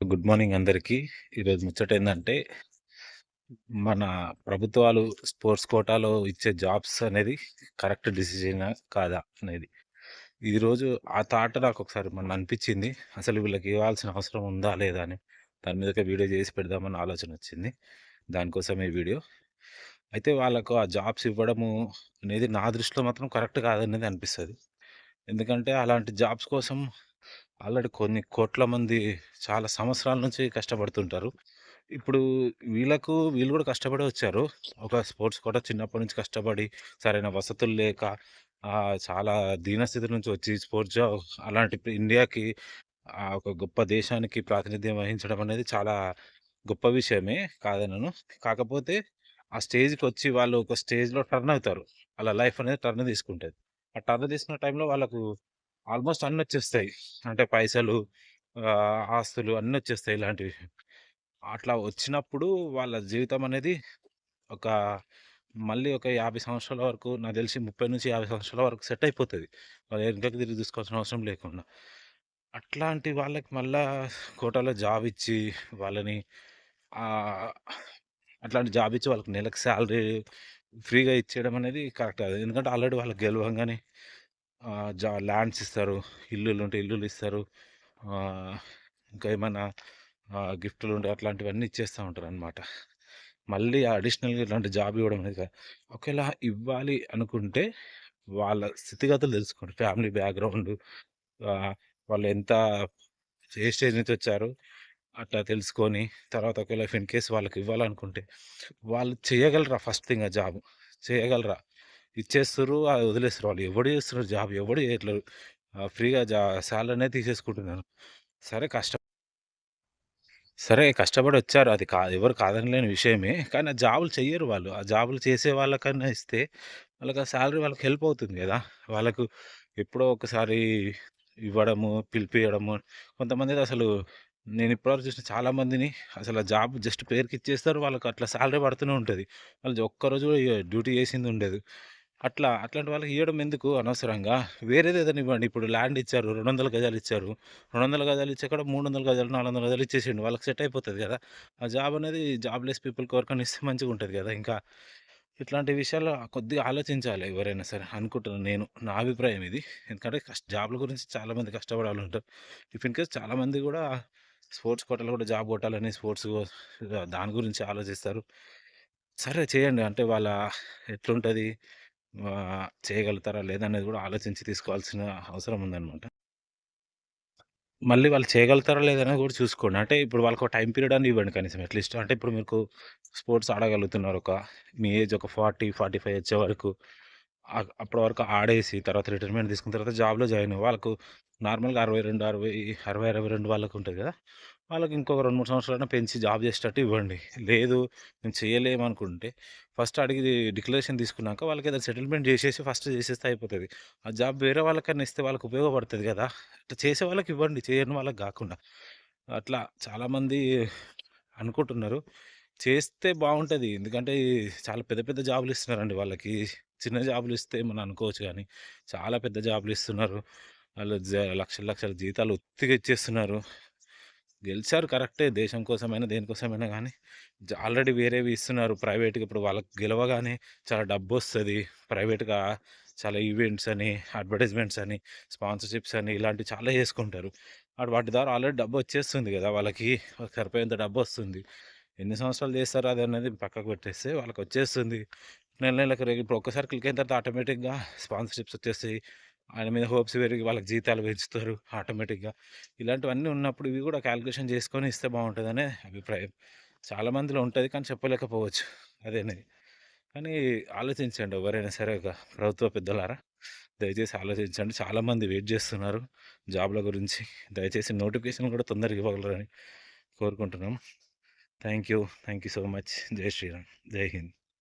Good morning అందరికీ. ఈరోజు ముచ్చటేందంటే, మన ప్రభుత్వాలు స్పోర్ట్స్ కోటాలో ఇచ్చే జాబ్స్ అనేది కరెక్ట్ డిసిజనా కాదా అనేది. ఈరోజు ఆ థాట్ నాకొకసారి మొన్న అనిపిచ్చింది. అసలు వీళ్ళకి ఇవ్వాల్సిన అవసరం ఉందా? లేదా? అని. దాని మీద ఒక వీడియో చేసి పెడదామన్న ఆలోచనొచ్చింది. దానికోసం ఈ వీడియో. అయితే వాళ్ళకు ఆ జాబ్స్ ఇవ్వడము అనేది నా దృష్టిలో మాత్రం కరెక్ట్ కాదనేది అనిపిస్తది. ఎందుకంటే అలాంటి జాబ్స్ కోసం ఆల్రెడీ కొన్ని కోట్ల మంది చాలా సంవత్సరాల నుంచి కష్టపడుతుంటారు. ఇప్పుడు వీళ్ళు గూడా కష్టపడే వచ్చారు. ఒక స్పోర్ట్స్ కోటా చిన్నప్పటి నుంచి కష్టపడి, సరైన వసతులు లేక చాలా దీనస్థితి నుంచి వచ్చి స్పోర్ట్స్ అలాంటి ఇండియాకి ఒక గొప్ప దేశానికి ప్రాతినిధ్యం వహించడం అనేది చాలా గొప్ప విషయమే, కాదనను. కాకపోతే ఆ స్టేజ్‌కొచ్చి వాళ్ళు ఒక స్టేజ్‌లో టర్న్ అవుతారు. వాళ్ళ లైఫ్ అనేది టర్న్ తీసుకుంటది. ఆ టర్న్ తీసుకున్న టైంలో వాళ్ళకు ఆల్మోస్ట్ అన్నొచ్చేస్తాయి. అంటే పైసలు, ఆస్తులు అన్నొచ్చేస్తాయి ఇలాంటివి. అట్లా వచ్చినప్పుడు వాళ్ళ జీవితం అనేది ఒక మళ్ళీ ఒక 50 సంవత్సరాల వరకు, నాకు తెలిసి 30-50 సంవత్సరాల వరకు సెట్ అయిపోతది. వాళ్ళు వెనకకి తిరిగి చూసుకోవాల్సిన అవసరం లేకుండా. అట్లాంటి వాళ్ళకి మళ్ళా కోటాలో జాబ్ ఇచ్చి వాళ్ళని ఆహ్, అట్లాంటి జాబ్ ఇచ్చి వాళ్ళకి నెలకు సాలరీ ఫ్రీగా ఇచ్చేయడం అనేది కరెక్ట్ కాదు. ఎందుకంటే ఆల్రెడీ వాళ్ళకి గెలవంగానే ల్యాండ్స్ ఇస్తారు. ఇల్లులుంటే ఇల్లులు ఇస్తారు. ఆహ్, ఇంకా ఏమన్నా గిఫ్టులుంటే అట్లాంటివన్నీ ఇచ్చేస్తా ఉంటారనమాట. మళ్ళీ అడిషనల్‌గా ఇట్లాంటి జాబ్ ఇవ్వడం అనేది ఒకవేళ ఇవ్వాలి అనుకుంటే వాళ్ళ స్థితిగతులు తెలుసుకోండి. ఫ్యామిలీ బ్యాక్‌గ్రౌండు, ఆహ్, వాళ్ళు ఎంత ఏ స్టేజ్ నుంచి వచ్చారు అట్లా తెలుసుకొని, తర్వాత ఒకవేళ ఇఫ్ ఇన్ కేస్ వాళ్ళకి ఇవ్వాలనుకుంటే, వాళ్ళు చేయగలరా ఫస్ట్ థింగ్ ఆ జాబు? చేయగలరా? ఇచ్చేస్తుర్రు, అది వదిలేస్తుర్రు. వాళ్ళు ఎవడు చేస్తున్నారు జాబ్? ఎవడు చేయట్లేదు. ఫ్రీగా సాలరీ అనేది తీసేసుకుంటున్నారు. సరే కష్టపడొచ్చారు. అది ఎవరు కాదనలేని విషయమే. కానీ ఆ జాబులు చెయ్యరు వాళ్ళు. ఆ జాబులు చేసే వాళ్ళకన్నా ఇస్తే వాళ్ళకి ఆ సాలరీ వాళ్ళకి హెల్ప్ అవుతుంది గదా! వాళ్ళకు ఎప్పుడో ఒకసారి ఇవ్వడము, పిలిపియడము. కొంతమందిది అసలు నేను ఇప్పటివరకు చూసిన చాలా మందిని అసలు ఆ జాబ్ జస్ట్ పేరుకిచ్చేస్తారు. వాళ్ళకి అట్లా సాలరీ పడుతూనే ఉంటది. వాళ్ళు ఒక్కరోజు గూడా డ్యూటీ చేసింది ఉండదు. అట్లాంటి వాళ్ళకి ఇయ్యడం ఎందుకు అనవసరంగా? వేరేది ఏదైనా ఇవ్వండి. ఇప్పుడు ల్యాండ్ ఇచ్చారు. 200 గజాలు ఇచ్చారు. 200 గజాలు ఇచ్చే కాడ 300 గజాలు, 400 గజాలు ఇచ్చేసేయండి. వాళ్ళకి సెట్ అయిపోతది గదా! ఆ జాబ్ అనేది జాబ్‌లెస్ పీపుల్‌కి ఎవరికైనా ఇస్తే మంచిగుంటది గదా! ఇంకా ఇట్లాంటి విషయాల్లో కొద్దిగా ఆలోచించాలి ఎవరైనా సరే అనుకుంటున్నాను నేను. నా అభిప్రాయం ఇది. ఎందుకంటే జాబ్‌ల గురించి చాలామంది కష్టపడేవాళ్ళుంటారు. ఇఫ్ ఇన్ కేస్ చాలామంది గూడా స్పోర్ట్స్ కోటాలో కూడా జాబ్ కొట్టాలని దాని గురించి ఆలోచిస్తారు. సరే చేయండి. అంటే వాళ్ళ ఎట్లుంటది? చేయగలుగుతారా లేదా అనేది గూడా ఆలోచించి తీసుకోవాల్సిన అవసరం ఉందనమాట. మళ్ళీ వాళ్ళు చేయగలుగుతారా లేదా అనేది గూడా చూసుకోండి. అంటే ఇప్పుడు వాళ్ళకి ఒక టైమ్ పీరియడ్ అని ఇవ్వండి కనీసం అట్‌లీస్ట్. అంటే ఇప్పుడు మీకు స్పోర్ట్స్ ఆడగలుగుతున్నారు. మీ ఏజ్ ఒక 40, 45 వచ్చే వరకు. అప్పటి వరకు ఆడేసి తర్వాత రిటైర్మెంట్ తీసుకున్న తర్వాత జాబ్‌లో జాయిన్ వాళ్ళకు నార్మల్‌గా 60, 62 వాళ్ళకుంటది గదా! వాళ్ళకి ఇంకొక 2, 3 సంవత్సరాలైనా పెంచి జాబ్ చేసేటట్టు ఇవ్వండి. లేదు మేము చేయలేమనుకుంటే ఫస్ట్ అడిగి డిక్లరేషన్ తీసుకున్నాక వాళ్ళకేదైనా సెటిల్మెంట్ జేసేసి ఫస్ట్ చేసేస్తే అయిపోతది. ఆ జాబ్ వేరే వాళ్ళకన్నా ఇస్తే వాళ్ళకి ఉపయోగపడతది గదా! అట్లా చేసే వాళ్ళకివ్వండి. చేయని వాళ్ళకి గాకుండా. అట్లా చాలామంది అనుకుంటున్నారు. చేస్తే బావుంటది. ఎందుకంటే చాలా పెద్ద పెద్ద జాబులిస్తున్నారండి వాళ్ళకి. చిన్న జాబులిస్తే మనం అనుకోవచ్చు గానీ, చాలా పెద్ద జాబులిస్తున్నారు. వాళ్ళు లక్షల లక్షల జీతాలు ఉత్తిగా ఇచ్చేస్తున్నారు. గెలిచారు కరెక్టే. దేశం కోసమైనా, దేనికోసమైనా గానీ, ఆల్రెడీ వేరేవి ఇస్తున్నారు ప్రైవేట్‌గా. ఇప్పుడు వాళ్ళకి గెలవగానే చాలా డబ్బొస్తది. ప్రైవేట్‌గా చాలా ఈవెంట్స్ అని, అడ్వర్టైజ్‌మెంట్స్ అని, స్పాన్సర్‌షిప్స్ అని ఇలాంటివి చాలా చేసుకుంటారు. వాటి ద్వారా ఆల్రెడీ డబ్బొచ్చేస్తుంది గదా! వాళ్ళకి సరిపోయేంత డబ్బొస్తుంది. ఎన్ని సంవత్సరాలు చేస్తారో అదనేది పక్కకు పెట్టేస్తే వాళ్ళకొచ్చేస్తుంది. నెల నెలకు ఇప్పుడు ఒక్కసారి క్లిక్ అయిన తర్వాత ఆటోమేటిక్‌గా స్పాన్సర్‌షిప్స్ వచ్చేస్తాయి. ఆయన మీద హోప్స్ పెరిగి వాళ్ళకి జీతాలు పెంచుతారు ఆటోమేటిక్‌గా. ఇలాంటివన్నీ ఉన్నప్పుడు ఇవి గూడా కాలిక్యులేషన్ చేసుకొని ఇస్తే బావుంటదనే అభిప్రాయం. చాలా మందిలో ఉంటది కానీ చెప్పలేకపోవచ్చు. అదేనది. కానీ ఆలోచించండి ఎవరైనా సరే ఒక ప్రభుత్వ పెద్దలారా. దయచేసి ఆలోచించండి. చాలామంది వెయిట్ జేస్తున్నారు జాబ్‌ల గురించి. దయచేసి నోటిఫికేషన్ గూడా తొందరగా ఇవ్వగలరని కోరుకుంటున్నాం. Thank you. Thank you so much. జై శ్రీరామ్. జై హింద్.